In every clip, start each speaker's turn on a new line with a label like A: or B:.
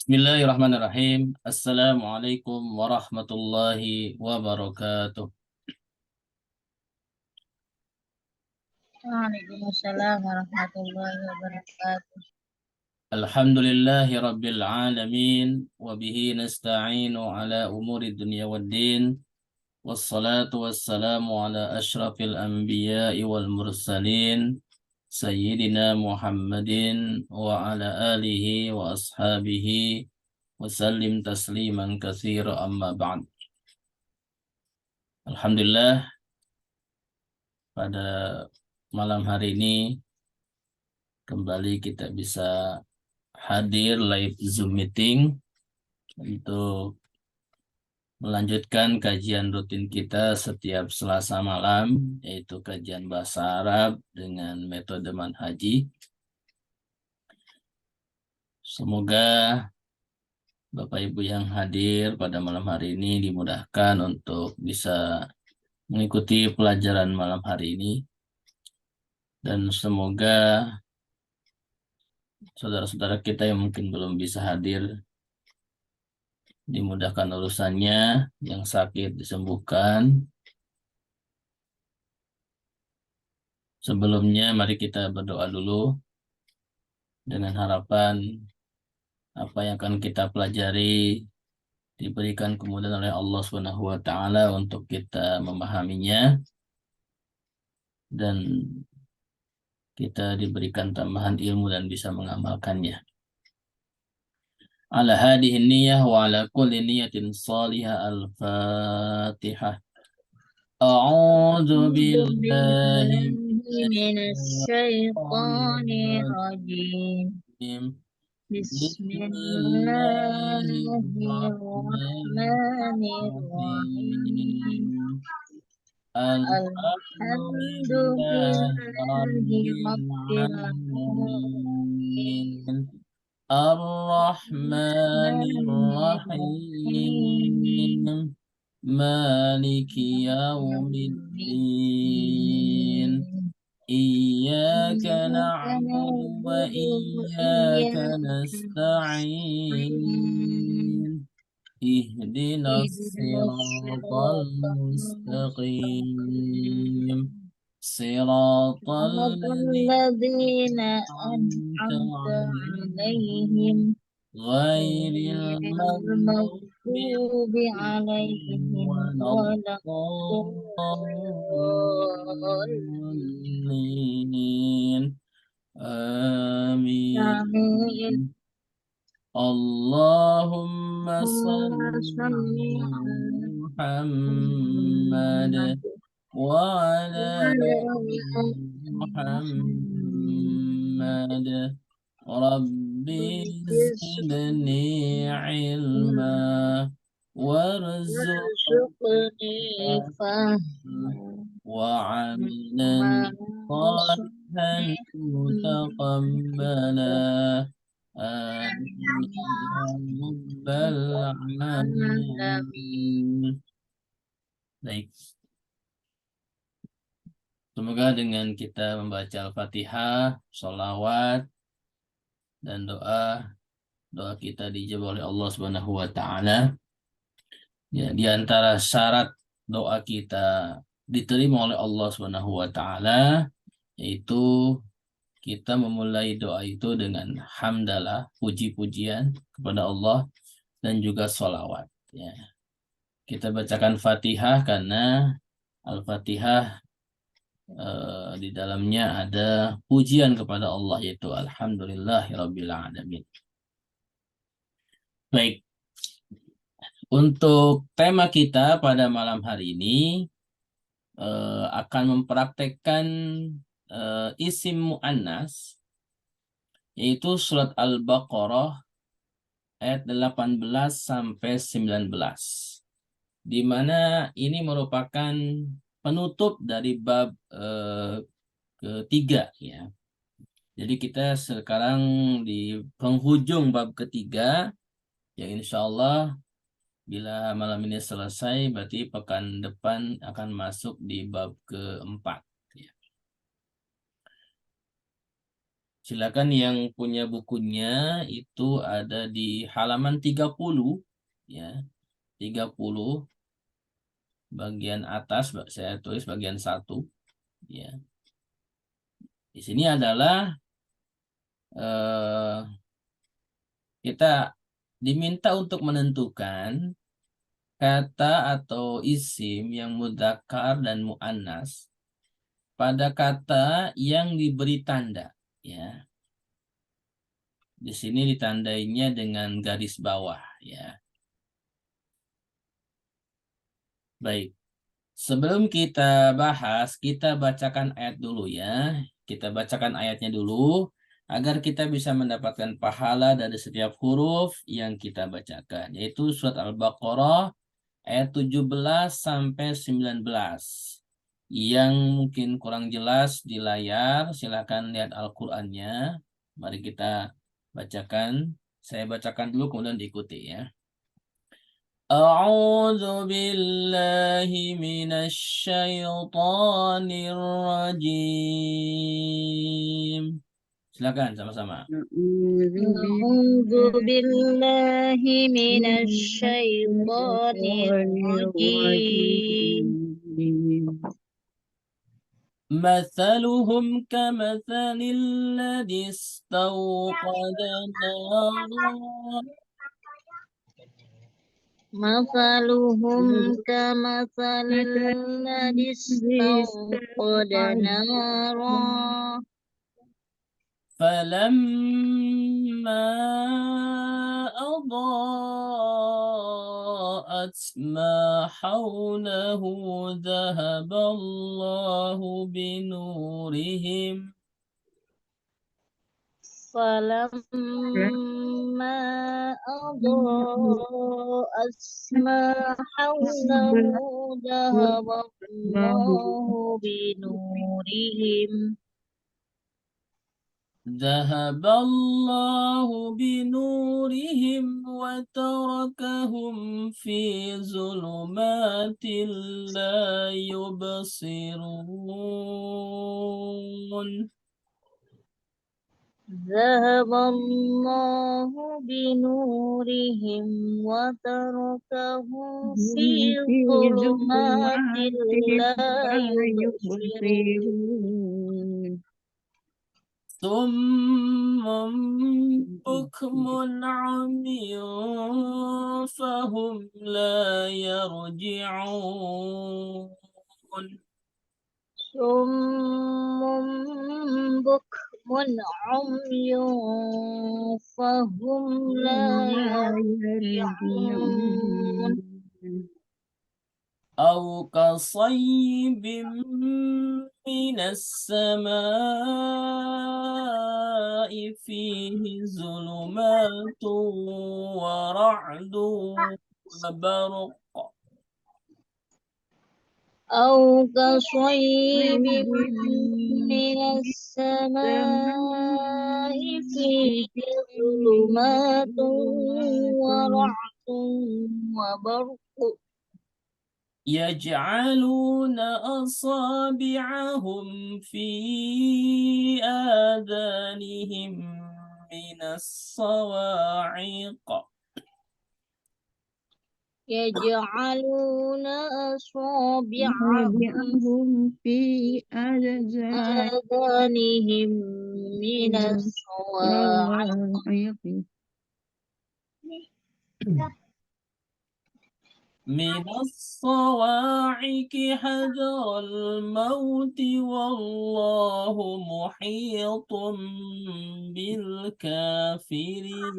A: Bismillahirrahmanirrahim. Assalamualaikum warahmatullahi wabarakatuh.
B: Waalaikumsalam warahmatullahi wabarakatuh.
A: Alhamdulillahi rabbil alamin. Wabihi nasta'inu ala umuri dunya waddin. Wassalatu wassalamu ala ashrafil anbiya'i wal mursalin. Sayyidina Muhammadin wa ala alihi wa ashabihi. Wasallim tasliman katsira amma ba'd. Alhamdulillah, pada malam hari ini kembali kita bisa hadir live Zoom meeting untuk melanjutkan kajian rutin kita setiap Selasa malam, yaitu kajian bahasa Arab dengan metode manhaji. Semoga Bapak Ibu yang hadir pada malam hari ini dimudahkan untuk bisa mengikuti pelajaran malam hari ini, dan semoga saudara-saudara kita yang mungkin belum bisa hadir dimudahkan urusannya, yang sakit disembuhkan. Sebelumnya mari kita berdoa dulu dengan harapan apa yang akan kita pelajari diberikan kemudahan oleh Allah Subhanahu wa taala untuk kita memahaminya, dan kita diberikan tambahan ilmu dan bisa mengamalkannya. Ala hadhihi niyyah wa ala kulli niyyatin salihah. Al-Fatihah. A'udzu billahi
B: Minasyaitonirrajim.
A: minasyaitonir
B: Bismillahirrahmanirrahim.
A: Bismillahirrahmanirrahim. Alhamdulillahi
B: Alhamdulillahi
A: Rabbil
B: Rabbil Alamin.
A: Alamin. Ar-Rahmanir
B: Rahmanirrahim.
A: Rahim. Maliki Yaumiddin. Iyyaka
B: Iyyaka
A: na'budu wa
B: na'budu wa
A: iyyaka
B: iyyaka
A: nasta'in.
B: nasta'in.
A: Ihdinas
B: Ihdinas
A: siratal
B: siratal
A: mustaqim.
B: mustaqim.
A: Siratal
B: صراط
A: ladzina
B: الذين
A: an'amta
B: أنعمت
A: 'alaihim
B: عليهم
A: ghairil
B: غير
A: maghdubi
B: المغضوب
A: 'alaihim
B: عليهم ولا الضالين.
A: waladdallin.
B: آمين.
A: Amin. Allahumma
B: اللهم
A: salli
B: صل
A: ala
B: على
A: Muhammad
B: محمد
A: wa ala
B: وعلى
A: ali
B: آل محمد.
A: Muhammad. Rabbi zidni ilma warzuqni
B: وارزقني
A: وعملا
B: فهما
A: صالحا متقبلا. آمين يا رب
B: العالمين.
A: العالمين. Baik, semoga dengan kita membaca Al-Fatihah, sholawat, dan doa kita dijawab oleh Allah Subhanahu wa taala. Ya, di antara syarat doa kita diterima oleh Allah Subhanahu wa taala yaitu kita memulai doa itu dengan hamdalah, puji-pujian kepada Allah, dan juga sholawat. Ya. Kita bacakan Fatihah karena Al-Fatihah di dalamnya ada pujian kepada Allah, yaitu Alhamdulillahirabbil alamin. Baik, untuk tema kita pada malam hari ini akan mempraktekkan isim mu'annas, yaitu surat Al-Baqarah ayat 18 sampai 19, di mana ini merupakan penutup dari bab ketiga, ya. Jadi kita sekarang di penghujung bab ketiga, yang insya Allah bila malam ini selesai berarti pekan depan akan masuk di bab keempat, ya. Silakan yang punya bukunya itu ada di halaman 30 ya. 30 bagian atas saya tulis bagian 1 ya. Di sini adalah kita diminta untuk menentukan kata atau isim yang mudzakkar dan muannas pada kata yang diberi tanda ya. Di sini ditandainya dengan garis bawah ya. Baik. Sebelum kita bahas, kita bacakan ayat dulu ya. Kita bacakan ayatnya dulu agar kita bisa mendapatkan pahala dari setiap huruf yang kita bacakan, yaitu surat Al-Baqarah ayat 17 sampai 19. Yang mungkin kurang jelas di layar, silakan lihat Al-Qur'annya. Mari kita bacakan. Saya bacakan dulu kemudian diikuti ya. أعوذ بالله من الشيطان الرجيم. Silakan sama-sama.
B: أعوذ بالله من الشيطان الرجيم.
A: مثلهم كمثل الذي استوقد نارا
B: مثلهم كمثل الذي استوقد نارا
A: فلما أضاءت ما حوله ذهب الله بنورهم
B: فلما أضاءت ما حوله ذهب الله بنورهم
A: وتركهم في ظلمات لا يبصرون
B: ذهب الله بنورهم وتركهم في ظلمات لا يبصرون
A: ثم بكم عمي فهم لا يرجعون
B: صم بكم عمي فهم لا يرجعون
A: أو كصيب من السماء فيه ظلمات ورعد وبرق
B: أو كصيب من السماء فيه ظلمات ورعد وبرق
A: يجعلون أصابعهم في آذانهم من الصواعق
B: يجعلون أصابعهم
C: في
B: آذانهم من الصواعق
A: حذر الموت والله محيط بالكافرين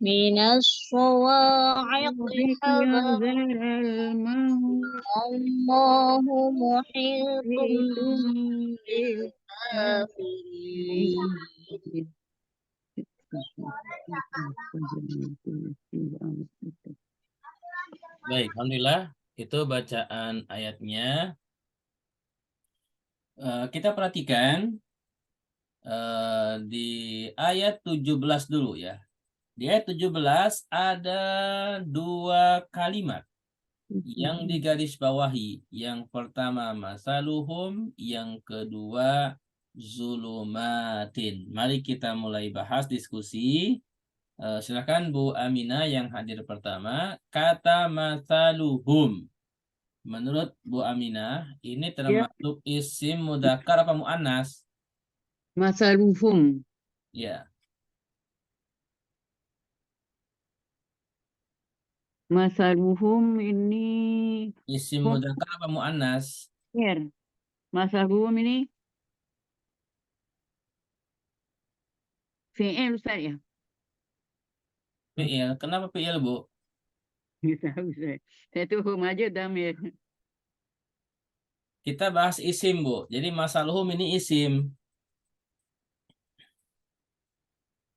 B: من الصواعق حذر
C: الموت
B: الله محيط
C: بالكافرين.
B: بالكافرين.
A: Baik, alhamdulillah itu bacaan ayatnya. Kita perhatikan di ayat 17 dulu ya. Di ayat 17 ada dua kalimat Yang digarisbawahi, yang pertama masaluhum, yang kedua zulumatin. Mari kita mulai bahas diskusi. Silakan Bu Amina yang hadir pertama. Kata masaluhum. Menurut Bu Amina, ini
C: Ya,
A: termasuk isim mudzakkar apa muannas?
C: masaluhum.
A: Ya,
C: Masaluhum ini
A: isim
C: hum
A: mudzakkar apa muannas?
C: fi'il. Masaluhum ini fi'il Ustaz ya?
A: Fi'il. Kenapa fi'il, Bu?
C: Bisa, bisa. Saya tuh hum aja damir.
A: Kita bahas isim, Bu. Jadi masaluhum ini isim.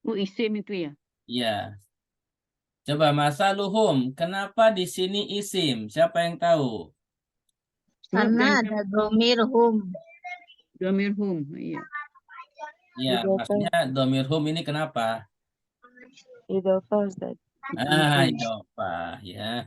C: Oh, isim itu ya?
A: Ya. Coba masaluhum. Kenapa di sini isim? Siapa yang tahu?
C: Sebab
B: Karena
C: dan
B: ada domir hum.
C: damir hum. Iya.
A: Ya,
B: Idofah.
A: maksudnya domir hum ini kenapa?
B: Idofah Ustaz.
C: Idofah.
A: Idofah, ya.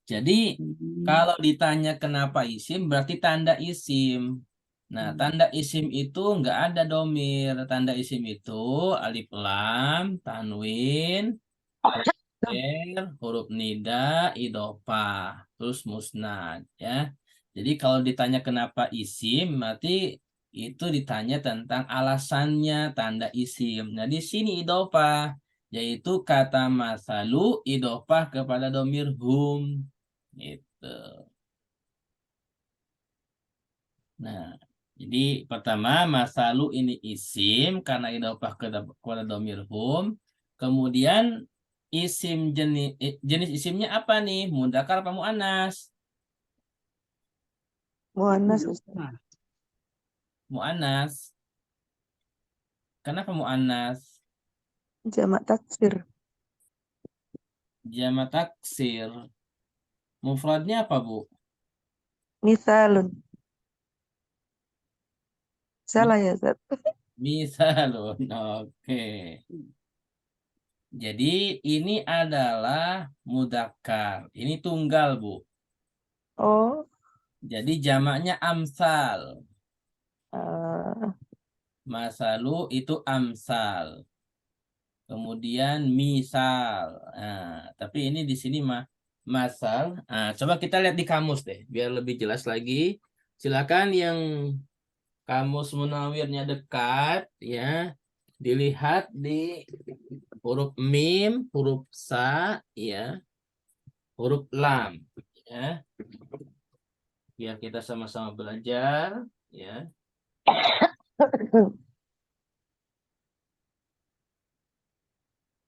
A: Jadi
C: Hmm.
A: kalau ditanya kenapa isim, berarti tanda isim. Nah, tanda isim itu nggak ada domir. Tanda isim itu alif lam, tanwin, huruf jar, huruf nida, idofah, terus musnad, ya. Jadi kalau ditanya kenapa isim, berarti itu ditanya tentang alasannya tanda isim. Nah, di sini idofah, yaitu kata masalu idofah kepada domir hum. Gitu. Nah, jadi pertama masalu ini isim karena idofah kepada domir hum. Kemudian isim jenis isimnya apa nih? Mudzakkar apa muannas?
B: Muannas Ustaz.
C: Idofah.
A: Muannas. Kenapa muannas?
B: Jamak taksir.
A: Jamak taksir. Mufradnya apa, Bu?
B: Misalun.
A: Mi-
B: Salah ya Ustaz.
A: Misalun. Oke. Jadi ini adalah mudzakkar. Ini tunggal, Bu.
B: Oh.
A: Jadi jamaknya amsal.
B: eh,
A: Masalu itu amsal. Kemudian misal. Nah, tapi ini di sini masal. Nah, coba kita lihat di kamus deh, biar lebih jelas lagi. Silakan yang kamus Munawirnya dekat, ya. Dilihat di huruf mim, huruf sa, ya, huruf lam, ya. Biar kita sama-sama belajar, ya.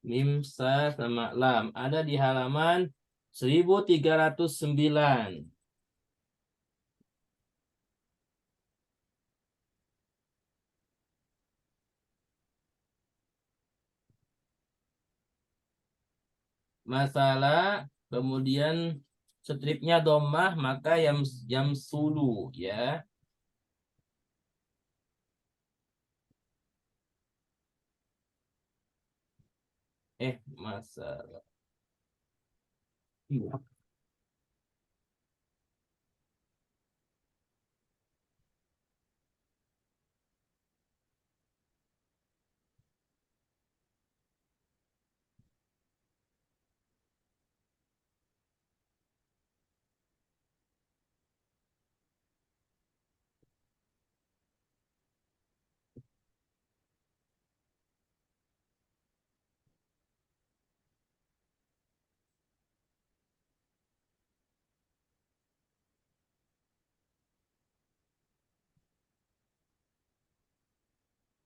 A: Mim, sa, sama lam. Ada di halaman 1309. Masalah, kemudian stripnya domah, maka yang sulu, ya. Masalah. Iya.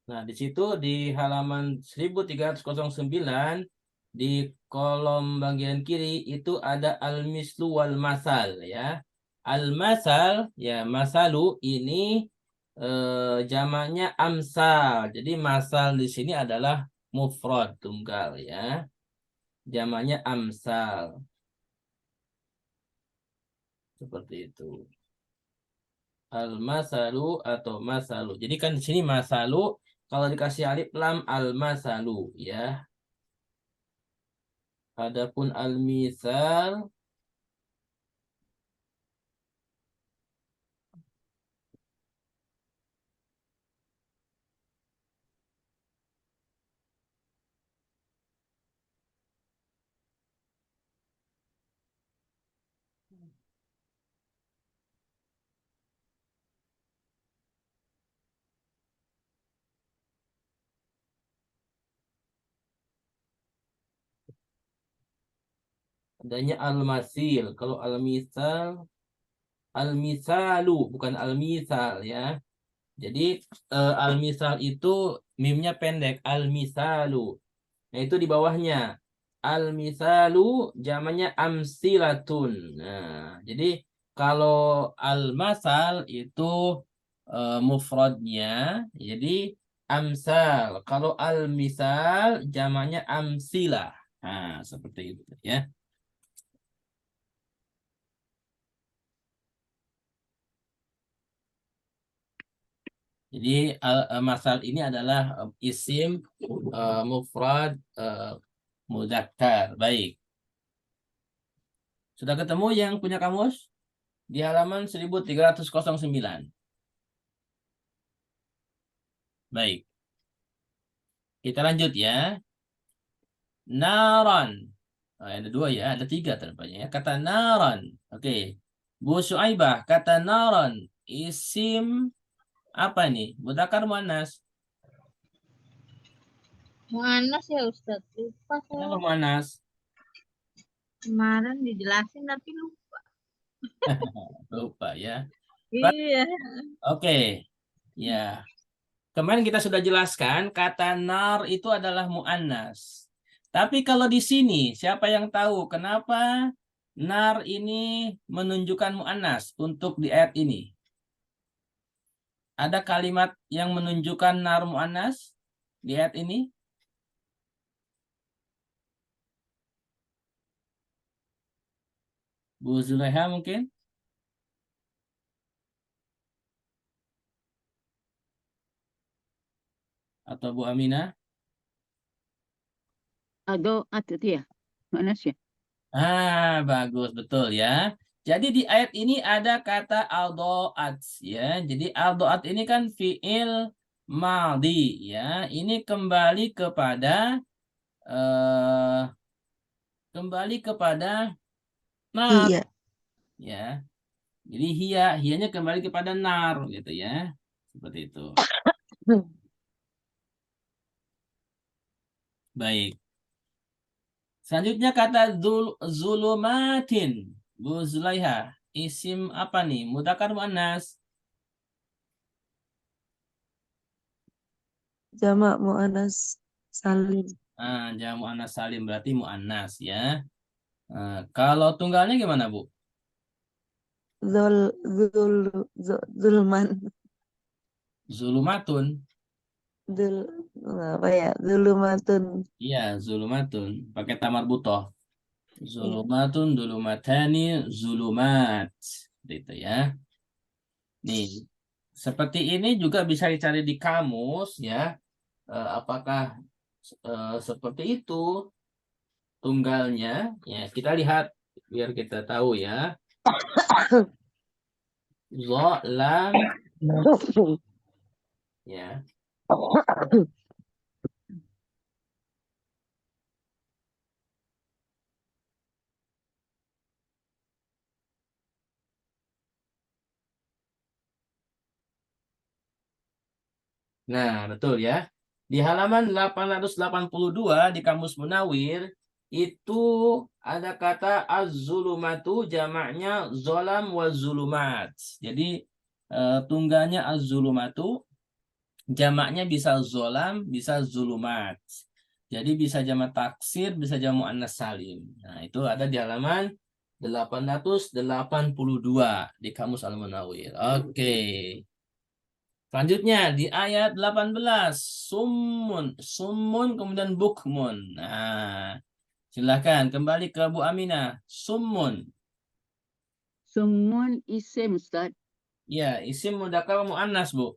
A: Nah, di situ di halaman 1309 di kolom bagian kiri itu ada al-mislu wal masal, ya. Al-masal, ya, masalu ini jamaknya amsal. Jadi masal di sini adalah mufrad tunggal, ya. Jamaknya amsal. Seperti itu. Al-masalu atau masalu. Jadi kan di sini masalu kalau dikasih alif lam al-masalu, ya. Adapun al-misal adanya al-masil. Kalau al-misal, al-misalu bukan al-misal ya. Jadi al-misal itu mimnya pendek, al-misalu. Nah, itu di bawahnya. Al-misalu jamannya amsilatun. Nah, jadi kalau al-masal itu mufradnya, jadi amsal. Kalau al-misal jamannya amsilah. Nah, seperti itu ya. Jadi masal ini adalah isim mufrad mudzakkar. Baik. Sudah ketemu yang punya kamus? Di halaman 1309. Baik. Kita lanjut ya. Naran. Ada dua ya, ada tiga ternyata ya. Kata naran. Oke. Bu Syuaibah, kata naran. Isim apa nih? Mudzakkar muannas.
D: Muanas ya Ustadz, lupa saya.
A: Kenapa muannas?
D: Kemarin dijelasin tapi lupa.
A: Lupa ya.
D: Iya.
A: Oke. Ya. Kemarin kita sudah jelaskan kata nar itu adalah muannas. Tapi kalau di sini siapa yang tahu kenapa nar ini menunjukkan muannas untuk di ayat ini? Ada kalimat yang menunjukkan nar muannas di ayat ini? Bu Zulaiha mungkin? Atau Bu Aminah?
C: Adoat itu ya. Manas ya.
A: Bagus, betul ya. Jadi di ayat ini ada kata aldoat ya. Jadi aldoat ini kan fiil maldi ya. Ini eh kembali kepada nar
B: Iya.
A: ya. Jadi hianya kembali kepada nar gitu ya. Seperti itu. Baik. Selanjutnya kata zulumatin. Bu Zulaiha. Isim apa nih? Mudzakkar muannas.
B: Jamak muannas salim.
A: Jamak muannas salim berarti muannas ya. Kalau tunggalnya gimana, Bu?
B: Zul zul zulman.
A: Zulumatun.
B: Zul apa ya? Zulumatun.
A: Iya, zulumatun. Pakai tamar butoh.
B: Iya.
A: Zulumatun, zulumatani, zulumat. Gitu ya. Nih, seperti ini juga bisa dicari di kamus ya. Apakah seperti itu tunggalnya? Ya, kita lihat biar kita tahu ya. Zo, lam, ya. Nah, betul ya. Di halaman 882 di Kamus Munawir itu ada kata az-zulumatu jamaknya zolam wa zulumat. Jadi tunggalnya az-zulumatu jamaknya bisa zolam, bisa zulumat. Jadi bisa jamak taksir, bisa jamak muannas salim. Nah, itu ada di halaman 882 di Kamus Al-Munawir. Oke. Selanjutnya di ayat 18 summun, summun kemudian bukmun. Nah, silakan kembali ke Bu Aminah. Summun.
C: Sumun isim Ustaz.
A: Ya, isim mudzakkar muannas, Bu.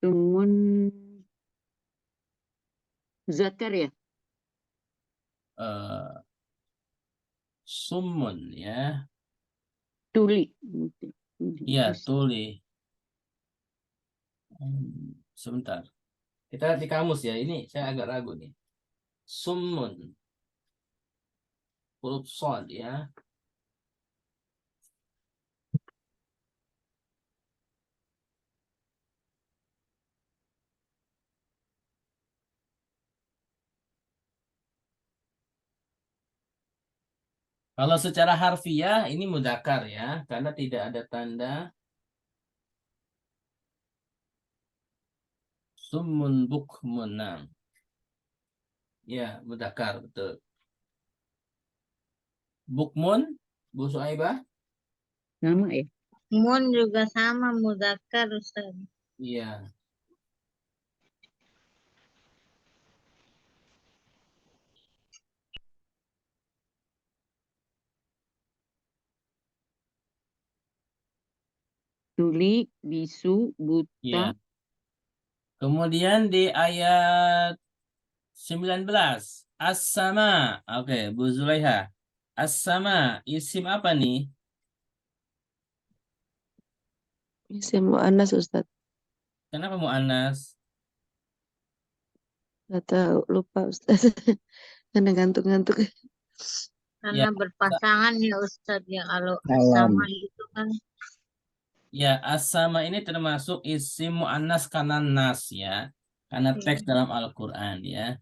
C: Sumun zakar ya.
A: Eh summun ya.
C: Tuli.
A: Iya, tuli. Sebentar. Kita lihat di kamus ya. Ini saya agak ragu nih. Summun. Huruf shad ya. Kalau secara harfiah ini mudzakkar ya, karena tidak ada tanda summun bukmun. Nah, ya mudzakkar betul. Bukmun, Bu Suaibah?
C: Sama ya.
D: Mun juga sama mudzakkar Ustaz.
A: Iya.
C: Tuli, bisu, buta.
A: Iya. Kemudian di ayat 19, as-sama. Oke, Bu Zulaiha. As-sama, isim apa nih?
B: Isim mu'annas Ustaz.
A: Kenapa mu'annas?
B: Nggak tahu, lupa Ustaz. Karena ngantuk-ngantuk.
A: Ya,
D: Karena berpasangan ya Ustaz ya kalau
E: Salam.
D: sama itu kan
A: ya as-sama ini termasuk isim mu'annas karena nas ya. Karena teks dalam Al-Qur'an ya.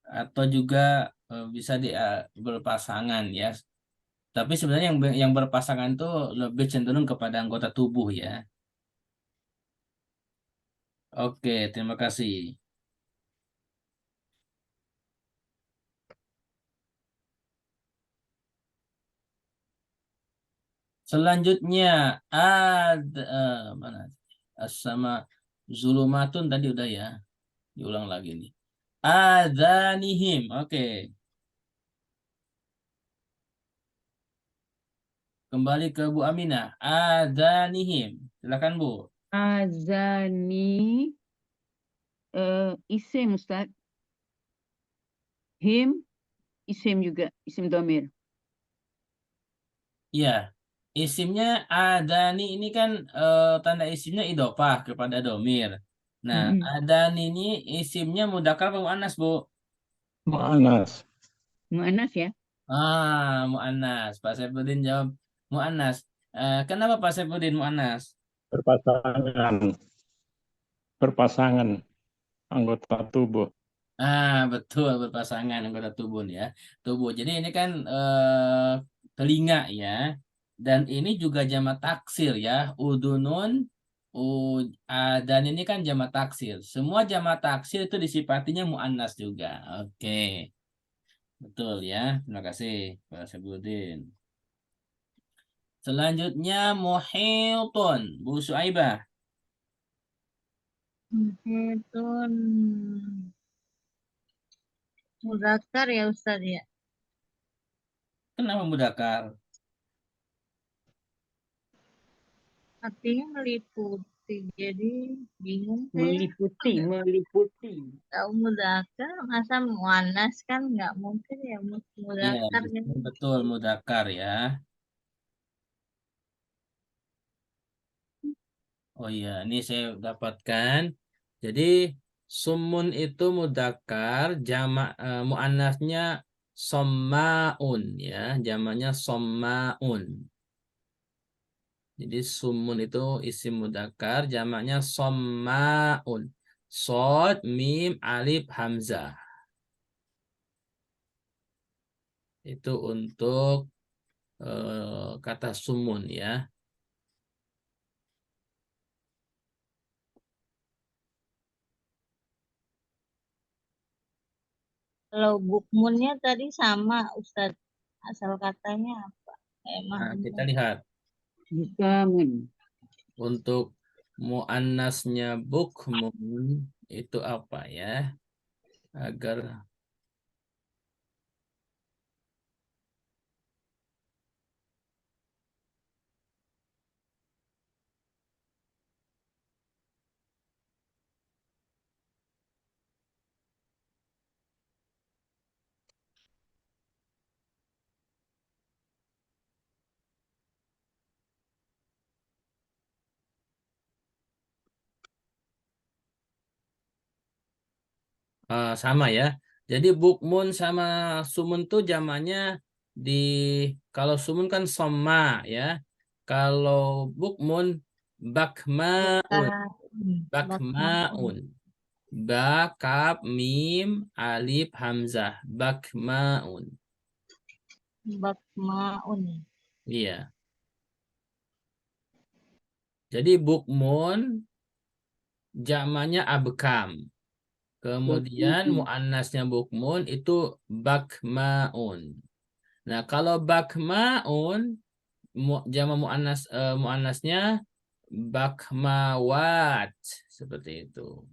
A: Atau juga bisa berpasangan ya. Tapi sebenarnya yang berpasangan itu lebih cenderung kepada anggota tubuh ya. Oke, terima kasih. Selanjutnya mana? As-sama zulumatun tadi udah ya. Diulang lagi nih. Adzanihim. Oke. Kembali ke Bu Aminah. Adzanihim. Silakan Bu.
C: Azani isim Ustaz. Him isim juga, isim domir.
A: Iya. Isimnya adani ini kan tanda isimnya idhofah kepada domir. Nah,
C: Mm-mm.
A: adani ini isimnya mudzakkar apa muannas, Bu?
E: Mu'anas.
C: Mu'annas ya.
A: Muannas. Pak Saifuddin jawab muannas. Kenapa Pak Saifuddin muannas?
E: Berpasangan. Berpasangan anggota tubuh.
A: Betul berpasangan anggota tubuh ya. Tubuh. Jadi ini kan telinga ya. Dan ini juga jamak taksir ya. Udunun dan ini kan jamak taksir. Semua jamak taksir itu disifatinya muannas juga. Oke. Betul ya. Terima kasih Pak Sabudin. Selanjutnya muhitun. Bu Suaibah.
D: itu mudzakkar ya Ustaz ya.
A: Kenapa mudzakkar?
D: Artinya meliputi. Jadi bingung saya.
C: Meliputi.
D: Tahu mudzakkar masa muannas kan nggak mungkin ya
A: Iya,
D: mudzakkar kan.
A: betul mudzakkar ya. Oh iya, ini saya dapatkan. Jadi sumun itu mudzakkar, jamak muannasnya sommaun ya, jamaknya sommaun. Jadi sumun itu isim mudzakkar, jamaknya sommaun. Sod, mim, alif, hamzah. Itu untuk kata sumun ya.
D: Kalau bukmunnya tadi sama Ustaz. Asal katanya apa?
A: Nah,
D: Emang
A: kita lihat
C: Bukamun.
A: untuk muannasnya bukmun itu apa ya? Agar sama ya. Jadi bukmun sama sumun tuh zamannya di kalau sumun kan soma ya. Kalau bukmun bakmaun,
D: bakmaun.
A: bakmaun. Ba, kaf, mim, alif, hamzah, bakmaun.
D: Bakmaun.
A: Iya. Jadi bukmun jamannya abkam. Kemudian muannasnya bukmun itu bakmaun. Nah, kalau bakmaun jama muannasnya bakmawat seperti itu.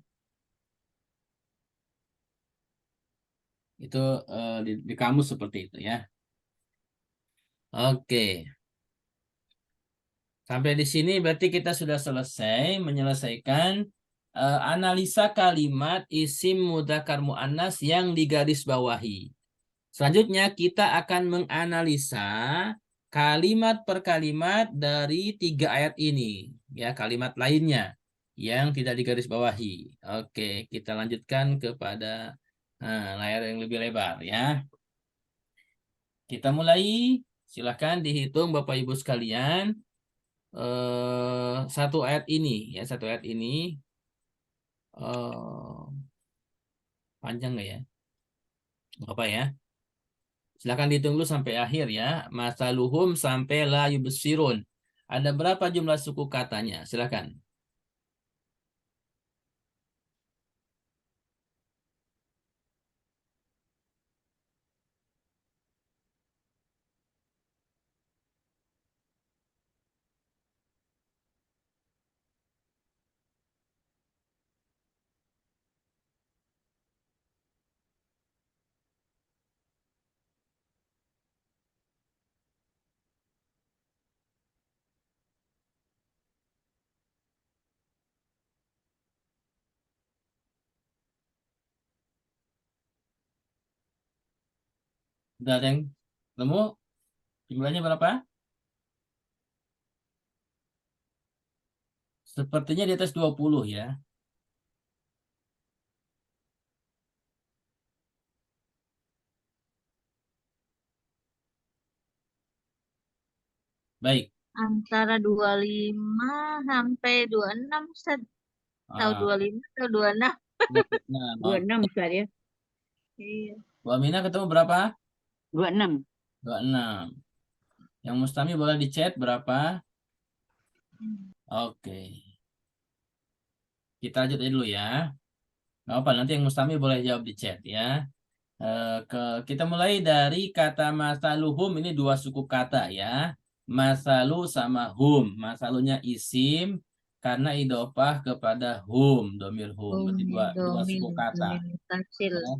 A: Itu di kamus seperti itu ya. Oke. Sampai di sini berarti kita sudah selesai menyelesaikan analisa kalimat isim mudzakkar muannas yang digarisbawahi. Selanjutnya kita akan menganalisa kalimat per kalimat dari 3 ayat ini, ya, kalimat lainnya yang tidak digarisbawahi. Oke, kita lanjutkan kepada layar yang lebih lebar ya. Kita mulai, silahkan dihitung Bapak Ibu sekalian. Satu ayat ini ya, satu ayat ini panjang nggak ya? Apa ya? Silahkan dihitung dulu sampai akhir ya. Masaluhum sampai la yubsirun. Ada berapa jumlah suku katanya? Silahkan. Udah ada yang nemu? Jumlahnya berapa? Sepertinya di atas 20 ya. Baik.
D: Antara 25 sampai 26, Ustaz. Tahu
A: Ah,
D: 25 atau 26?
A: nah,
C: 26 Ustaz ya.
D: Iya.
A: Bu Aminah ketemu berapa?
C: 26.
A: 26. Yang Mustami boleh di chat berapa? Oke. Kita lanjut aja dulu ya. Nggak apa, nanti yang Mustami boleh jawab di chat ya. Kita mulai dari kata masaluhum, ini 2 suku kata ya. Masalu sama hum. Masalunya isim karena idopah kepada hum, domir hum. Berarti dua suku kata.
D: Domir mutasil.
A: Ya.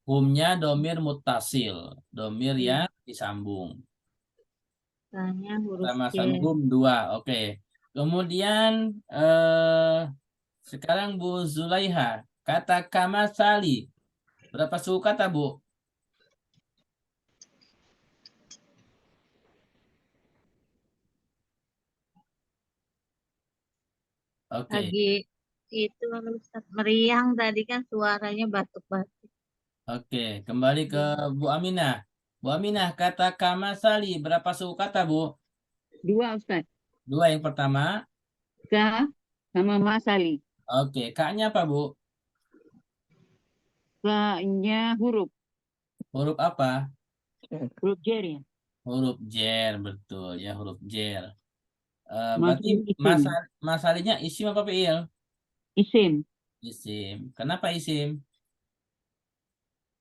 A: Humnya domir mutasil, domir yang disambung.
D: Tanya huruf
A: Kata
D: C.
A: masaluhum 2, oke. Kemudian sekarang Bu Zulaiha, kata kamasali. Berapa suku kata, Bu? Oke.
D: Lagi itu Ustaz meriang tadi kan suaranya batuk-batuk.
A: Oke, kembali ke Bu Aminah. Bu Aminah, kata kamasali berapa suku kata, Bu?
C: 2 Ustaz.
A: 2 yang pertama.
C: Ka sama masali.
A: Oke, K-nya apa, Bu?
C: Ka-nya huruf.
A: Huruf apa?
C: Huruf jer ya.
A: Huruf jer, betul ya, huruf jer. Berarti
C: Masali isim.
A: masalinya isim apa fiil?
C: Isim.
A: Isim. Kenapa isim?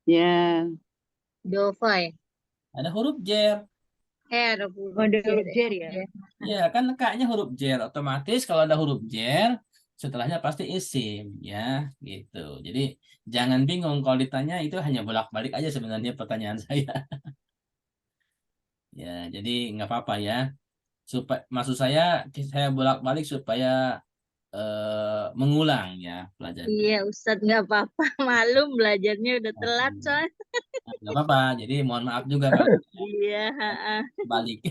C: Ya.
D: Dovai.
A: Ada huruf jer.
D: Ada huruf
C: Ada
D: C.
C: huruf jer ya.
A: Ya, kan K-nya huruf jer. Otomatis kalau ada huruf jer, setelahnya pasti isim ya, gitu. Jadi jangan bingung kalau ditanya, itu hanya bolak-balik aja sebenarnya pertanyaan saya. Ya, jadi nggak apa-apa ya. Maksud saya bolak-balik supaya mengulang ya pelajaran kita.
D: Iya Ustaz nggak apa-apa. Malum belajarnya udah telat soalnya.
A: Nggak apa-apa. Jadi mohon maaf juga kalau
D: Iya.
A: balik.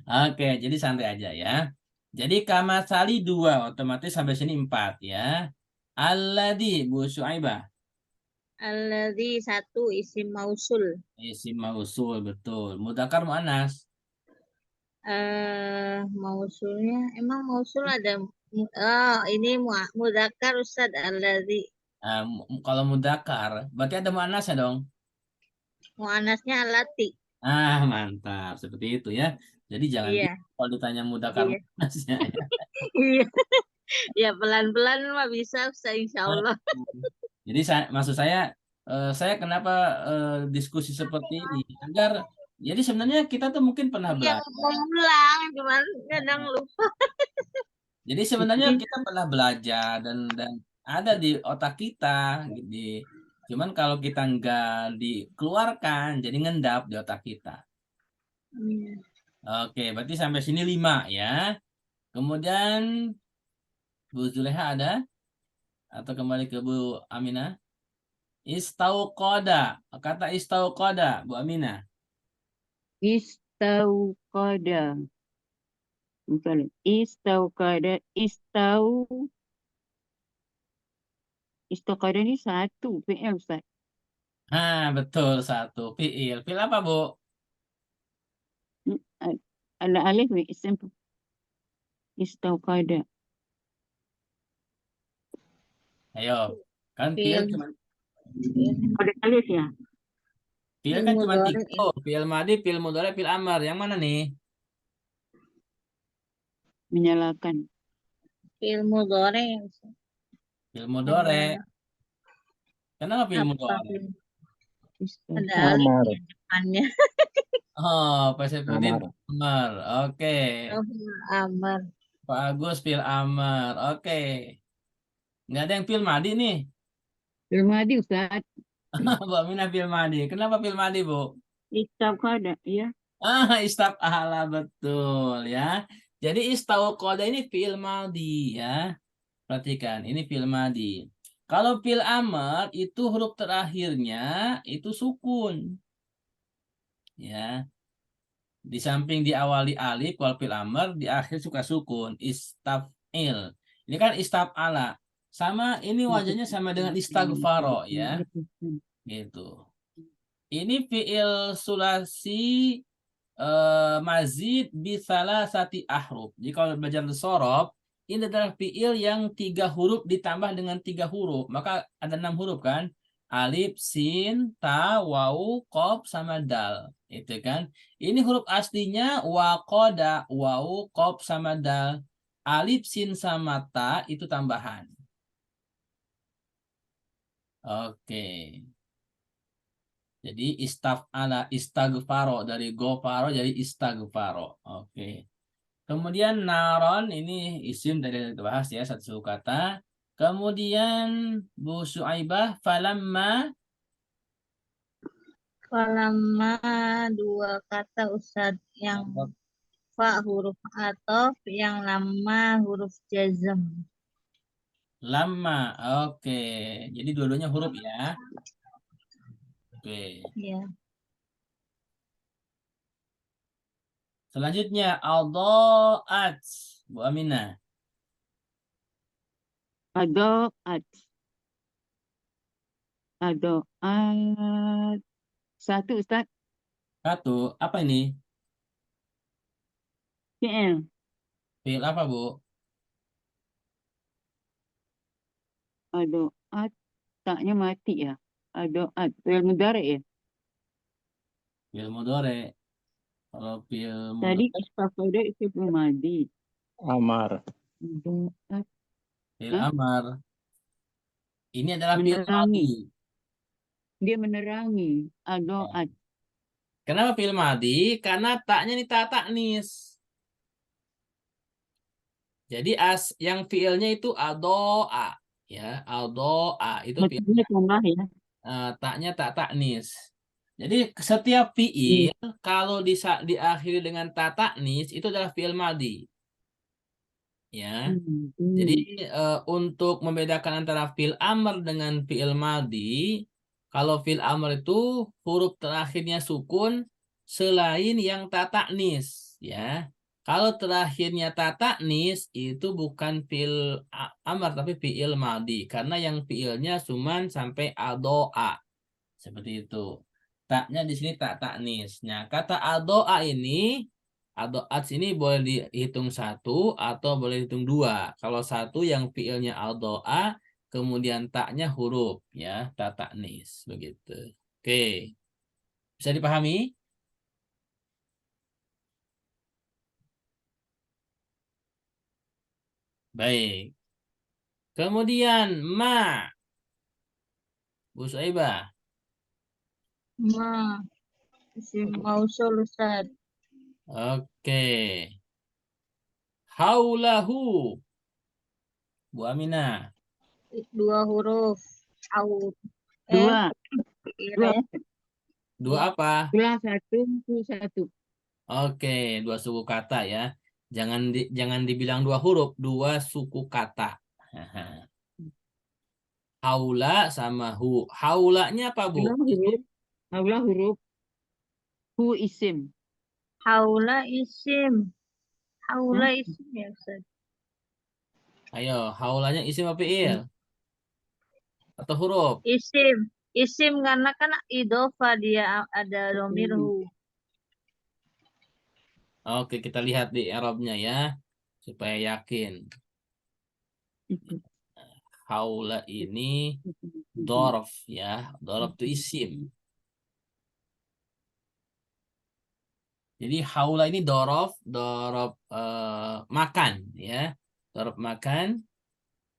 A: Oke, jadi santai aja ya. Jadi kamasali 2, otomatis sampai sini 4 ya. Alladzi, Bu Syuaibah.
D: Alladzi 1 isim mausul.
A: Isim mausul, betul. Mudzakkar muannas.
D: Mausulnya emang mausul ada ini mudzakkar Ustaz alladzi.
A: Kalau mudzakkar, berarti ada muannasnya dong.
D: Muannasnya alati.
A: Ah, mantap. Seperti itu ya. Jadi jangan
D: Iya,
A: bingung kalau ditanya mudzakkar
D: iya,
A: muannasnya ya.
D: iya. Ya pelan-pelan mah bisa, Ustaz, insya Allah.
A: Jadi maksud saya kenapa diskusi seperti ini agar jadi sebenarnya kita tuh mungkin pernah
D: Yang
A: belajar.
D: mau pulang, cuman kadang lupa.
A: Jadi sebenarnya kita pernah belajar dan ada di otak kita, di cuman kalau kita nggak dikeluarkan, jadi ngendap di otak kita.
D: Iya.
A: Oke, berarti sampai sini 5 ya. Kemudian Bu Zuleha ada atau kembali ke Bu Aminah? Istauqoda, kata istauqoda, Bu Aminah.
C: Istauqada. Bukan. Istauqada. Istauqada ni satu fi'il, Ustaz.
A: Ah, betul satu. Fiil. Fiil apa, Bu?
C: Hmm, Ala alif ni isim istauqada.
A: Ayo. Kan fiil
D: Fiil,
A: cuma
C: Ada alif ya?
A: fiil
D: fiil
A: kan cuma
D: mudhari,
A: 3. Fiil madi, fiil mudhari, fiil amar. Yang mana nih?
C: Menyalakan.
D: fiil mudhari, Ustaz.
A: Fiil
D: Ada
A: mudhari. Kenapa fiil
D: apa?
A: mudhari?
D: Ada
C: Istauqada.
D: alif
E: Amar.
D: di depannya.
E: Amar.
A: Pak Saifuddin amar. Oke.
D: Oh, amar.
A: Pak Agus fiil amar. Oke. Nggak ada yang fiil madi nih.
C: Fi'il madi, Ustaz.
A: Bu Aminah fiil madi. Kenapa fiil madi, Bu?
C: Istauqada, ya.
A: Istaf'ala betul ya. Jadi istauqada ini fiil madi ya. Perhatikan, ini fiil madi. Kalau fiil amar itu huruf terakhirnya itu sukun. Ya. Di samping diawali alif kalau fiil amar di akhir suka sukun. Istaf'il. Ini kan istaf'ala. Sama ini wajahnya sama dengan istaghfaro ya. Gitu. Ini fiil sulasi mazid bisalah sati ahruf. Jadi kalau belajar sorof, ini adalah fiil yang 3 huruf ditambah dengan 3 huruf. Maka ada 6 huruf kan? Alif, sin, ta, wau, qaf, sama dal. Itu kan. Ini huruf aslinya waqoda, wau, qaf, sama dal. Alif, sin, sama ta itu tambahan. Oke. Jadi istaf'ala istaghfaro dari gofaro jadi istaghfaro. Oke. Kemudian naron ini isim tadi kita bahas ya satu suku kata. Kemudian Bu Suaibah falamma
D: Falamma, dua kata, Ustaz, yang fa huruf ataf, yang lama huruf jazm.
A: lama. Oke. Jadi dua-duanya huruf ya. Oke.
D: Ya.
A: Selanjutnya aldoat Bu Aminah.
C: Adoat. Adoat. Satu, Ustaz.
A: Satu, apa ini?
C: Fi'il.
A: Fiil apa, Bu?
C: Adoat. Taknya mati ya. Adoat. Fi'il mudhari ya.
A: Fiil mudhari. Kalau fiil
C: Tadi
A: mudhari,
C: istauqada itu fi'il madi.
E: Amar.
C: Adoat.
A: fiil
C: Hah?
A: amar. Ini adalah fiil
C: Menerangi.
A: madi.
C: Dia menerangi. Adoat.
A: Kenapa fiil madi? Karena taknya ini tak taknis. Jadi yang fiilnya itu adoa, ya adoa itu fiil,
C: Maksudnya tambah ya.
A: taknya tak taknis. Jadi setiap fiil kalau diakhiri dengan tak taknis itu adalah fiil madi, ya. Jadi untuk membedakan antara fiil amr dengan fiil madi, kalau fiil amr itu huruf terakhirnya sukun selain yang tak taknis, ya. Kalau terakhirnya tak taknis itu bukan fiil amr tapi fiil madi karena yang fiilnya cuman sampai adoa seperti itu. Taknya di sini tak taknis. Nah, kata adoa ini adoat sini boleh dihitung 1 atau boleh dihitung 2. Kalau 1 yang fiilnya adoa kemudian taknya huruf ya tak taknis begitu. Oke. Bisa dipahami? Baik. Kemudian ma, Bu Suaibah.
D: Ma, isim mausul Ustaz.
A: Oke. Haulahu, Bu Aminah.
D: 2 huruf. Au.
C: Dua. Dua.
D: Ya.
A: Dua apa?
C: Dua satu. Dua satu.
A: Oke, dua suku kata ya. Jangan dibilang dua huruf, dua suku kata. Haula sama hu. Haulanya apa, Bu?
C: Dua huruf. Allah huruf. Hu isim.
D: Haula isim. Haula
C: Hah?
D: isim ya Ustaz.
A: Ayo, haulanya isim apa fi'il? Atau huruf?
D: Isim. Isim karena kan idofa dia ada domirhu.
A: Oke, kita lihat di i'rabnya ya, supaya yakin. Haula ini dorof ya. Dorof itu isim. Jadi haula ini dorof makan ya. Dorof makan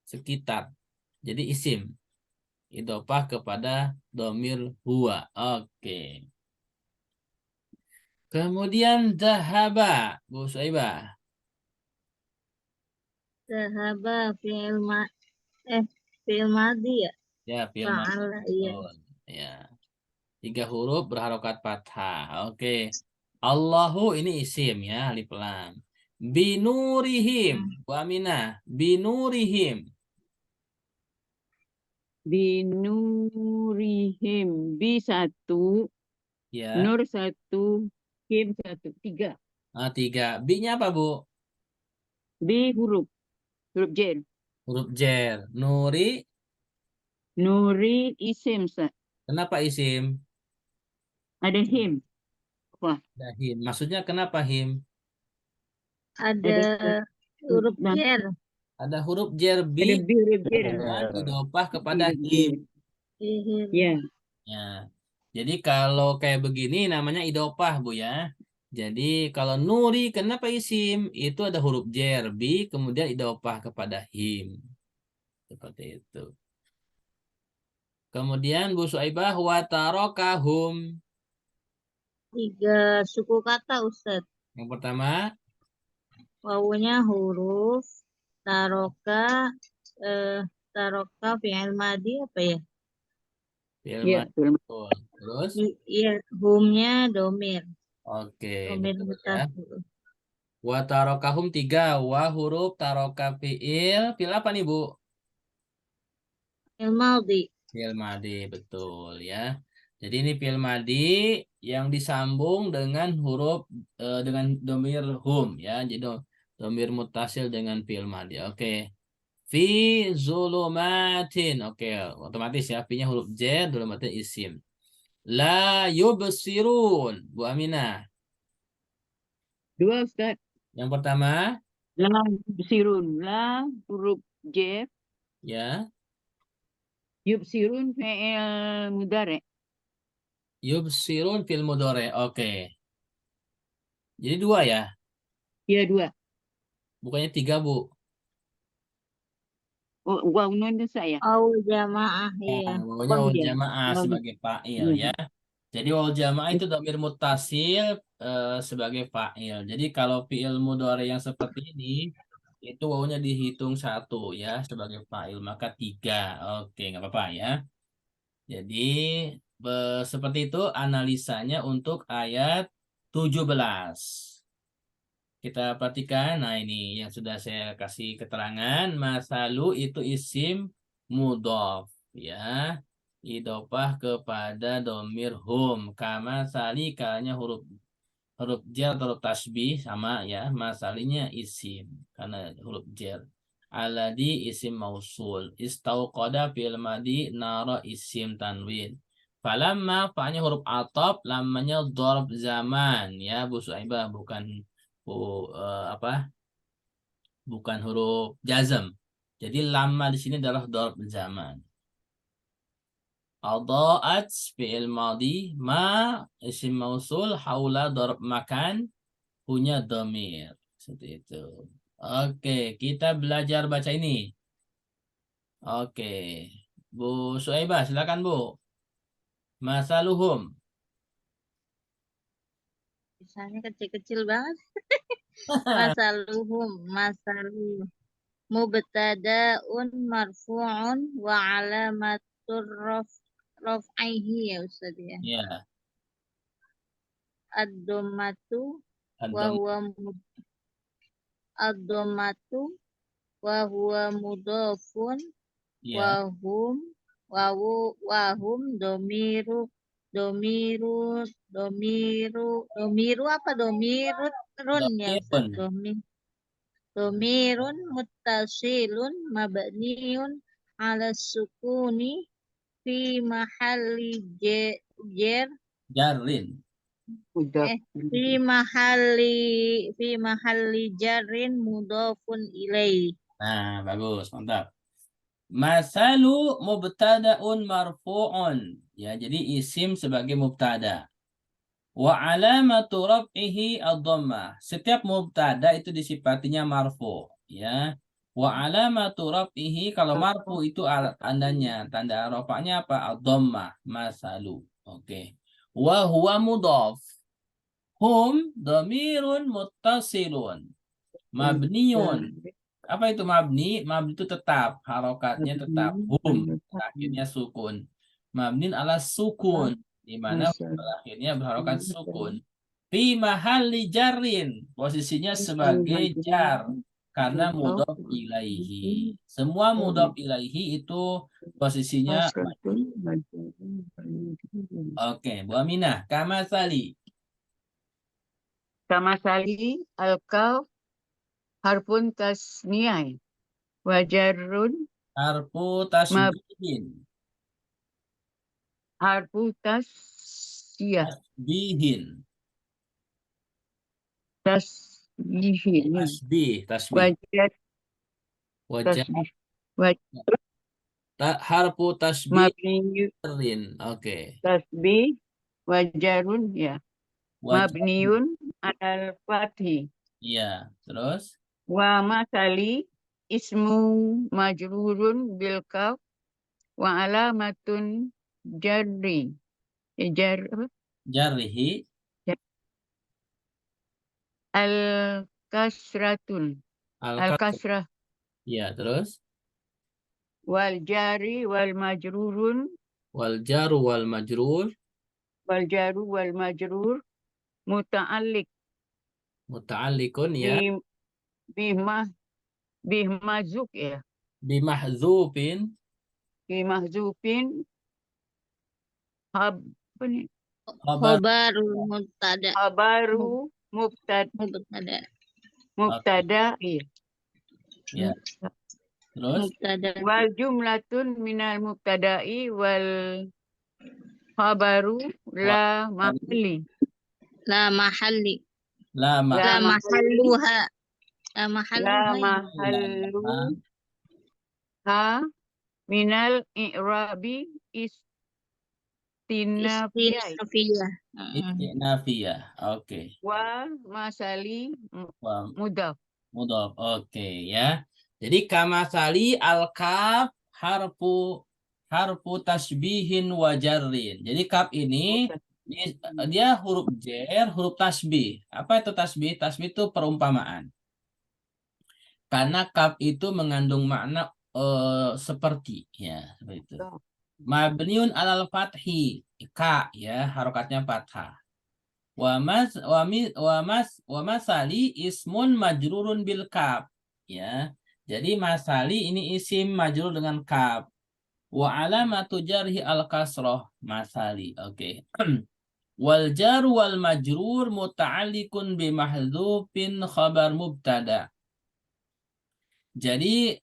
A: sekitar. Jadi isim. Idofah kepada domir huwa. Oke. Kemudian dahaba, Bu Suaibah.
D: Zahaba fi'il madi ya.
A: Ya, fi'il madhi.
D: Fa'ala iya.
A: Betul. Ya. 3 huruf berharokat fathah. Oke. Allahu ini isim ya, alif lam. Binurihim, Bu Aminah. Binurihim.
C: Binurihim. Bi satu.
A: Ya.
C: Nur satu. Him satu. Tiga.
A: 3. B-nya apa, Bu?
C: Bi huruf. Huruf jen.
A: Huruf jer. Nuri.
C: Nuri isim. Ustaz.
A: Kenapa isim?
C: Ada him. Wah.
A: Ada him. Maksudnya kenapa him?
D: Ada
C: Ada
D: huruf
C: nah,
D: jer.
A: Ada huruf jer
C: ada
A: bi
C: bi huruf jen.
A: dan idofah kepada
C: Huruf
A: him.
C: jen.
D: Ihim.
C: Ya.
A: Ya. Jadi kalau kayak begini namanya idofah, Bu ya. Jadi kalau nuri kenapa isim? Itu ada huruf jer bi kemudian idofah kepada him. Seperti itu. Kemudian Bu Suaibah wa tarokahum.
D: 3 suku kata Ustaz.
A: Yang pertama
D: Wawunya huruf. Taroka. Eh, taroka fi'il madi apa ya?
A: fi'il
C: Ya.
A: madhi. Betul. Terus
D: Iya, humnya domir.
A: oke,
D: Domir
A: betul ya.
D: mutasil.
A: Wa tarokahum 3. Wa huruf taroka fi'il. Fi'il apa nih, Bu?
D: Fi'il maldi.
A: Fi'il madhi, betul ya. Jadi ini fi'il madhi yang disambung dengan huruf dengan domir hum ya. Jadi domir mutasil dengan fi'il madhi. Oke. Fi zulumatin. Oke, otomatis ya. Fi-nya huruf J, zulumatin isim. La yubsirun. Bu Aminah.
C: Dua Ustaz.
A: Yang pertama
C: La yubsirun. La huruf j.
A: ya.
C: Yubsirun fi'il mudare.
A: Yubsirun fil mudhari. Oke. Jadi 2 ya.
C: Ya dua.
A: Bukannya 3, Bu.
C: Oh, waw nun itu saya.
D: Au jamaah iya.
A: Pokoknya
C: Oh
A: wal
C: iya.
A: jamaah
C: Oh,
A: sebagai fa'il
C: iya.
A: ya. Jadi wal jamaah itu dhamir muttasil sebagai fa'il. Jadi kalau fi'il mudhari yang seperti ini itu wawunya dihitung 1 ya sebagai fa'il maka 3. Oke, nggak apa-apa ya. Jadi seperti itu analisanya untuk ayat 17. Kita perhatikan, nah ini yang sudah saya kasih keterangan. Masalu itu isim mudhof ya. Idofah kepada domir hum. Kama sali kalanya huruf huruf jar atau huruf tasbih sama ya. Masalinya isim karena huruf jar. Aladi isim mausul. Istauqada fi'il madi nara isim tanwin. Falamma fa'nya huruf atop, lamanya dharf zaman ya Bu Suaibah bukan apa? Bukan huruf jazm. Jadi lama di sini adalah dharf zaman. Adaat fi'il madhi, ma isim mausul, haula darab makan, punya dhamir. Seperti itu. Oke, kita belajar baca ini. Oke. Bu Suaibah, silakan Bu. Masaluhum.
D: Misalnya kecil-kecil banget. Masalu mubtada'un marfu'un wa alamatur raf'ihi ya Ustaz ya.
A: Ya,
D: Ad-dhammatu wa
A: antum.
D: huwa ad-dhammatu wa huwa mudhafun wa
A: Ya,
D: hum wa hum domiru apa domirun ya Ustaz
A: dhamirun.
D: domirun muttasilun mabniun ala sukuni fi mahalli jer
A: Jarin.
C: Udah.
D: fi mahalli jarrin mudhafun ilaih.
A: Nah, bagus, mantap. Masalu mubtada'un marfu'un. Ya, jadi isim sebagai mubtada. Wa alamatu raf'ihi ad-dhammah. Setiap mubtada itu disifatinya marfu, ya. Wa alamatu raf'ihi, kalau marfu itu tandanya, tanda rafa'nya apa? Ad-dhammah, masalu. Oke. Wa huwa mudhaf. Hum dhamirun muttasilun. Mabniun. Apa itu mabni? Mabni itu tetap, harokatnya tetap. Hum, akhirnya sukun. Mabnin ala sukun, di mana akhirnya berharokat sukun. Fi mahalli jarrin, posisinya sebagai jar, karena mudhof ilaihi. Semua mudhof ilaihi itu posisinya. Oke, Bu Aminah, kama sali.
C: Sama sali al-kaf harfun tasniyah wajarun
A: Harfu
C: mab
A: tasbihin.
C: harfu tasiyah
A: Tasbihin.
C: tasbih
A: Tasbih.
C: wajar
A: Wajah.
C: tasbih
A: Harfu tasbih.
C: mabni
A: Oke.
C: tasbih wajarun ya
A: Wajah.
C: mabniun alal fathi
A: Iya. Terus.
C: wa masali ismu majrurun bil kaf wa alamatun jarri jar apa?
A: Jarihi.
C: al kasratun al
A: Al-kasr.
C: kasrah
A: Iya. Terus.
C: wal jari wal majrurun
A: Wal jaru wal majrur.
C: wal jaru wal majrur muta'alliq
A: Muta'alliqun ya.
C: bimazuk ya
A: Bimahzufin.
C: bimahzufin hab apa nih?
A: Khabar.
D: Khobarul mubtada
C: Habaru mubtada iya.
A: Ya. Terus.
D: mubtada
C: Wal jumlatun minal mubtada'i wal habaru la mahalli
D: la mahalli
A: La
C: la
D: la
C: mahalli
D: mahalluha la
C: la
D: mahalluha ya.
C: mahallu ha minal i'rabi istinafiyah
D: Istinafiyah.
A: Istinafiyah. Oke.
C: wa masali
A: Wah,
C: mudaf
A: mudhaf. Oke ya. Jadi kamasali al-kaf harfu tasbihin wa jarrin. Jadi kaf ini dia huruf jar, huruf tasbih. Apa itu tasbih? Tasbih itu perumpamaan. Karena kaf itu mengandung makna seperti ya, seperti itu. Mabniun alal fathi, ka ya, harokatnya fathah. Wa masali ismun majrurun bil kaf ya. Jadi masali ini isim majrur dengan kaf. Wa alamatu jarhi al kasroh masali. Oke. Wal jar wal majrur muta'alliqun bi mahdzufin khabar mubtada. Jadi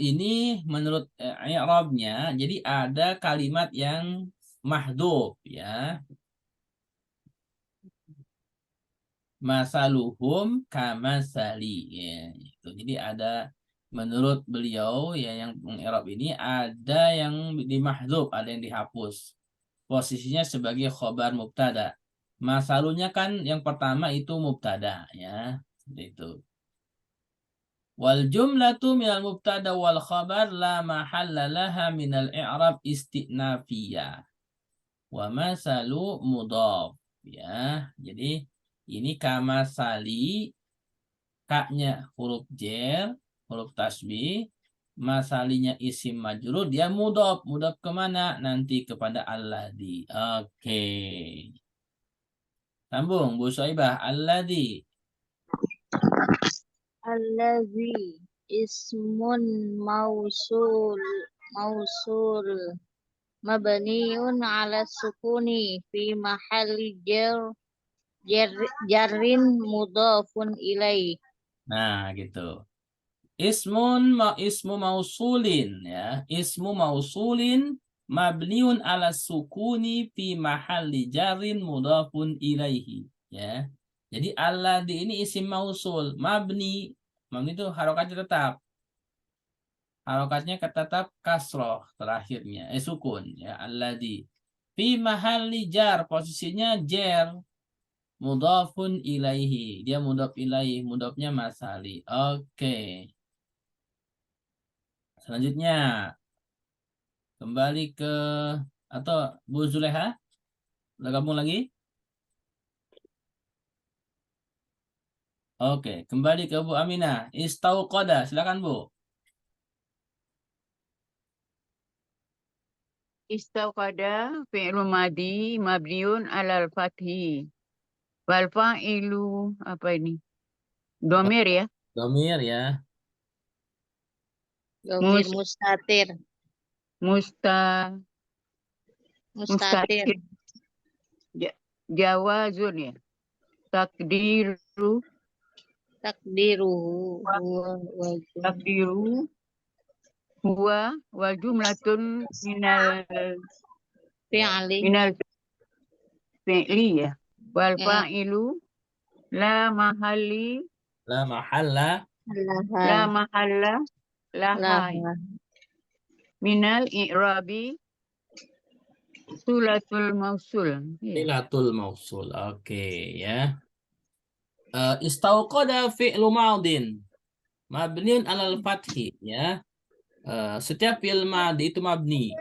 A: ini menurut i'rabnya, jadi ada kalimat yang mahdhuf ya. Masaluhum kamasali ya, itu. Jadi ada menurut beliau ya yang mengi'rab ini ada yang dimahdzuf, ada yang dihapus. Posisinya sebagai khobar mubtada. Masalunya kan yang pertama itu mubtada ya, seperti itu. Wal jumlatu minal mubtada wal khabar la mahalla laha minal i'rab istinafiyah. Wa masalu mudhaf ya. Jadi ini kamasali, kaknya huruf jer, huruf tasbih, masalinya isim majrur, dia mudhaf. Mudhaf kemana? Nanti kepada alladzi. Oke. Sambung Bu Soibah, alladzi.
D: Allazi ismun mausul mabniun ala sukuni fi mahalli jarrin mudhafun ilaih.
A: Nah, gitu. Ismu mausulin ya. Ismu mausulin mabniun ala sukuni fi mahalli jarrin mudhafun ilaihi ya. Jadi alladzi ini isim mausul, mabni. Mabni itu harokatnya tetap. Harokatnya tetap kasroh terakhirnya, sukun ya, alladzi. Fi mahalli jar, posisinya jar, mudhafun ilaihi. Dia mudhaf ilaihi, mudhafnya masali. Oke. Selanjutnya kembali ke atau Bu Zuleha, udah gabung lagi? Oke, kembali ke Bu Aminah. Istauqada, silakan Bu.
C: Istauqada fi'lu madi mabniun alal fathi. Wal fa'ilu apa ini? Domir ya.
A: Domir ya.
D: Domir
C: Mus-
D: mustatir.
C: Mustatir. Jawazun ya. Takdiru
D: Takdiruhu huwa wajib.
C: takdiru huwa wa jumlatun minal
D: Fi'ali
C: fi'li ya. Wal
D: Ya.
C: fa'ilu la mahali
A: La mahalla
C: la mahalla laha
D: laha.
C: minal i'rabi sulatul mausul. Ya.
A: silatul mausul. Oke ya. Istauqada fi'lu madin mabniun alal fathi ya. Setiap fi'il madi itu mabni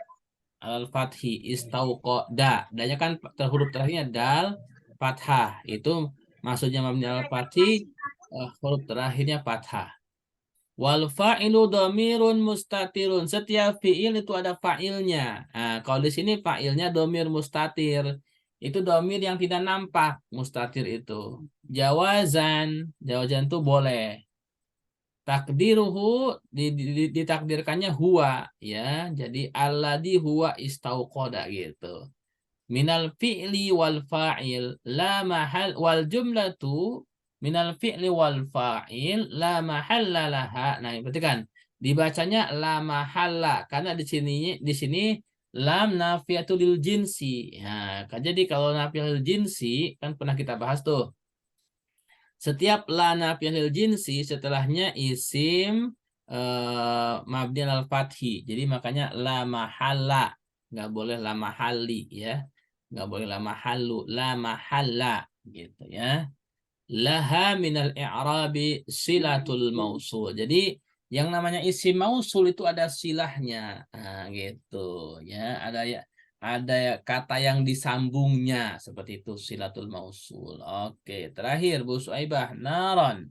A: alal fathi. Istauqada, danya kan huruf terakhirnya dal fathah. Itu maksudnya mabni alal fathi, huruf terakhirnya fathah. Wal fa'ilu dhamirun mustatirun. Setiap fi'il itu ada fa'ilnya. Nah, kalau di sini fa'ilnya dhamir mustatir. Itu dhamir yang tidak nampak, mustatir itu. Jawazan itu boleh. Takdiruhu ditakdirkannya huwa ya. Jadi alladzi huwa istauqada gitu. Minal fi'li wal fa'il la mahal wal jumlatu minal fi'li wal fa'il la mahalla laha. Nah, berarti kan dibacanya la mahalla karena di sini lam nafiyatul lil jinsi. Nah, jadi kalau nafiyatul jinsi kan pernah kita bahas tuh. Setiap la nafiyatul jinsi setelahnya isim mabni al fathi. Jadi makanya la mahalla, nggak boleh la mahalli ya. Nggak boleh la mahallu, la mahalla gitu ya. Laha minal i'rabi silatul mausul. Jadi yang namanya isim mausul itu ada silahnya. Nah, gitu ya. Ada kata yang disambungnya seperti itu silatul mausul. Oke, terakhir Bu Suaibah, naron.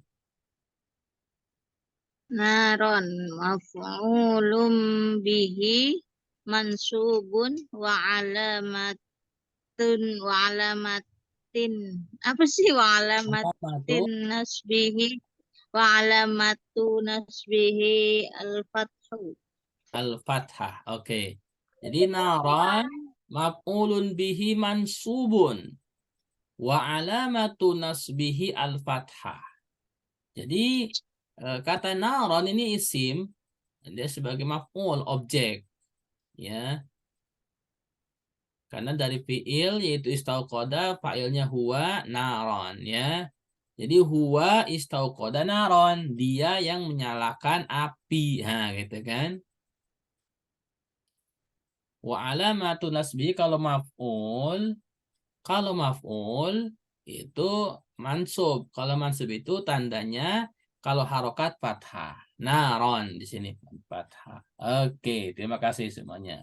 D: Naron maf'ulun bihi mansubun wa alamatin apa sih wa alamatin nasbihi wa alamatu nasbihi al-fathu.
A: Al-Fathah. Oke. Jadi naron maf'ulun bihi mansubun wa alamatu nasbihi al-fathah. Jadi kata naron ini isim, dia sebagai maf'ul, objek. Ya. Karena dari fi'il yaitu istauqada, fa'ilnya huwa naron ya. Jadi huwa istauqada naron, dia yang menyalakan api. Nah, gitu kan. Wa alamatu nasbi kalau maf'ul itu mansub. Kalau mansub itu tandanya kalau harokat fathah. Naron di sini fathah. Oke, terima kasih semuanya.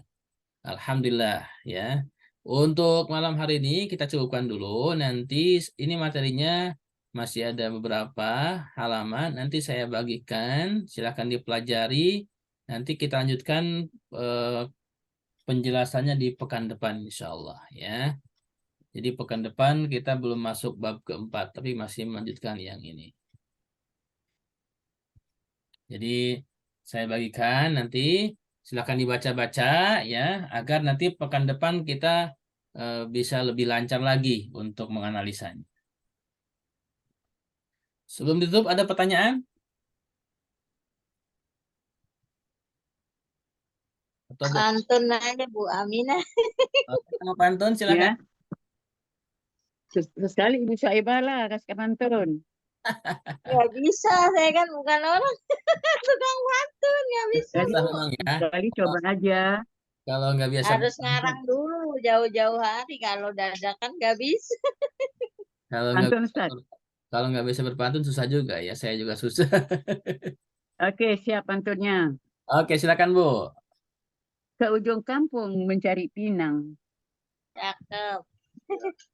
A: Alhamdulillah ya. Untuk malam hari ini kita cukupkan dulu. Nanti ini materinya masih ada beberapa halaman. Nanti saya bagikan. Silakan dipelajari. Nanti kita lanjutkan penjelasannya di pekan depan insya Allah ya. Jadi pekan depan kita belum masuk bab keempat, tapi masih melanjutkan yang ini. Jadi saya bagikan nanti silakan dibaca-baca ya, agar nanti pekan depan kita bisa lebih lancar lagi untuk menganalisanya. Sebelum ditutup ada pertanyaan? Atau
D: Pantun aja Bu Aminah.
A: mau pantun
C: Ya.
A: silakan.
C: Sekali Ibu Saibah lah kasih pantun.
D: Nggak bisa, saya kan bukan orang tukang pantun, nggak bisa.
A: Susah memang ya.
C: Sekali coba aja.
A: Kalau nggak biasa
D: Harus ngarang dulu jauh-jauh hari, kalau dadakan nggak bisa.
A: kalau nggak
C: Pantun Ustaz.
A: kalau nggak bisa berpantun susah juga ya. Saya juga susah.
C: Oke, siap pantunnya.
A: Oke, silakan Bu.
C: Ke ujung kampung mencari pinang.
D: Cakep.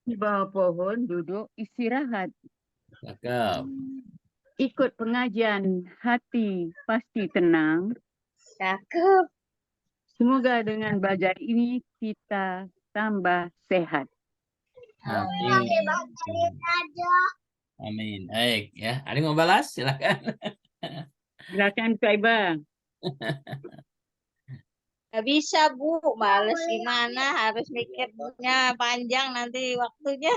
C: Di bawah pohon duduk istirahat.
A: Cakep.
C: Ikut pengajian, hati pasti tenang.
D: Cakep.
C: Semoga dengan belajar ini kita tambah sehat.
A: Amin. Amin. Baik ya. Ada yang mau balas? Silakan.
C: Silakan Saibah.
D: Nggak bisa Bu, males gimana, harus mikirnya panjang nanti waktunya.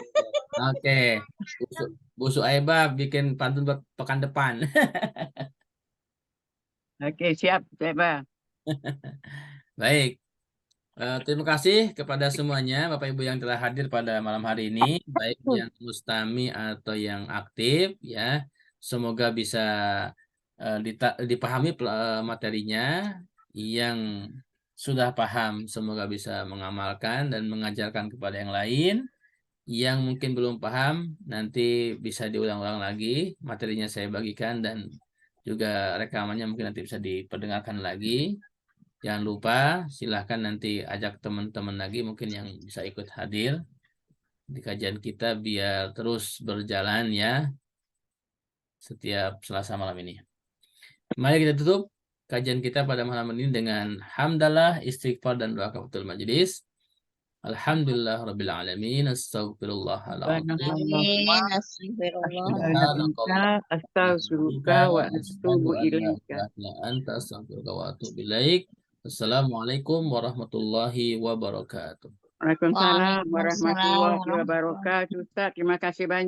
A: Oke. Bu Suaiba bikin pantun buat pekan depan.
C: Oke, siap Saibah.
A: Baik. Terima kasih kepada semuanya Bapak Ibu yang telah hadir pada malam hari ini, baik yang mustami atau yang aktif ya. Semoga bisa dipahami materinya. Yang sudah paham semoga bisa mengamalkan dan mengajarkan kepada yang lain. Yang mungkin belum paham nanti bisa diulang-ulang lagi materinya saya bagikan, dan juga rekamannya mungkin nanti bisa diperdengarkan lagi. Jangan lupa silahkan nanti ajak teman-teman lagi mungkin yang bisa ikut hadir di kajian kita biar terus berjalan ya setiap Selasa malam ini. Mari kita tutup kajian kita pada malam ini dengan hamdalah, istighfar dan doa kafaratul majelis. Alhamdulillah rabbil alamin, astagfirullahaladzim.
D: Amin. Astagfirullah.
C: Astaghfiruka wa atubu ilaika.
A: Anta astaghfiruka wa atubu ilaik. Assalamualaikum warahmatullahi wabarakatuh.
C: Waalaikumsalam
D: Waalaikumsalam
C: warahmatullahi wabarakatuh. Ustaz, terima kasih banyak.